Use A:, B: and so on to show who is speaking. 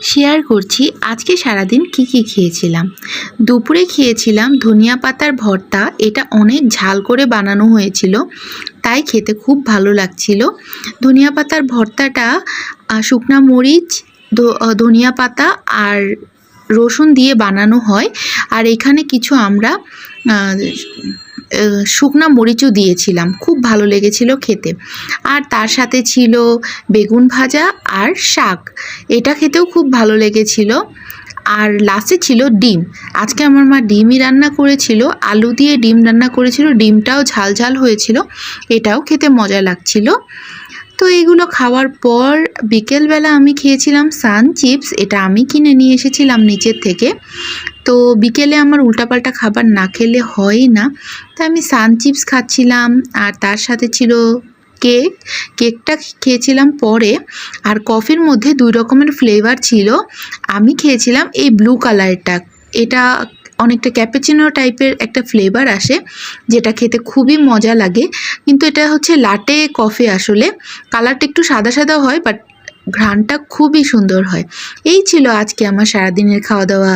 A: Share করছি আজকে সারাদিন কি খেয়েছিলাম। দুপুরে খেয়েছিলাম ধনিয়া পাতার ভর্তা। এটা অনেক ঝাল করে বানানো হয়েছিল, তাই খেতে খুব ভালো লাগছিল। ধনিয়া পাতার ভর্তাটা শুকনা মরিচ, ধনিয়া পাতা আর রসুন দিয়ে বানানো হয়। আর এখানে কিছু আমরা শুকনা মরিচও দিয়েছিলাম, খুব ভালো লেগেছিল খেতে। আর তার সাথে ছিল বেগুন ভাজা আর শাক, এটা খেতেও খুব ভালো লেগেছিল। আর লাস্টে ছিল ডিম। আজকে আমার মা ডিমই রান্না করেছিল, আলু দিয়ে ডিম রান্না করেছিল, ডিমটাও ঝাল ঝাল হয়েছিল, এটাও খেতে মজা লাগছিল। তো এগুলো খাওয়ার পর বিকেলবেলা আমি খেয়েছিলাম সান চিপস। এটা আমি কিনে নিয়ে এসেছিলাম নিচের থেকে। তো বিকেলে আমার উল্টাপাল্টা খাবার না খেলে হয়ই না, তাই আমি সান চিপস খাচ্ছিলাম। আর তার সাথে ছিল কেকটা খেয়েছিলাম পরে। আর কফির মধ্যে 2 রকমের ফ্লেভার ছিল। আমি খেয়েছিলাম এই ব্লু কালারটা, এটা অনেকটা ক্যাপুচিনো টাইপের একটা ফ্লেভার আসে, যেটা খেতে খুবই মজা লাগে। কিন্তু এটা হচ্ছে লাটে কফি, আসলে কালারটা একটু সাদা সাদা হয়, বাট ঘ্রাণটা খুবই সুন্দর হয়। এই ছিল আজকে আমার সারাদিনের খাওয়া দাওয়া।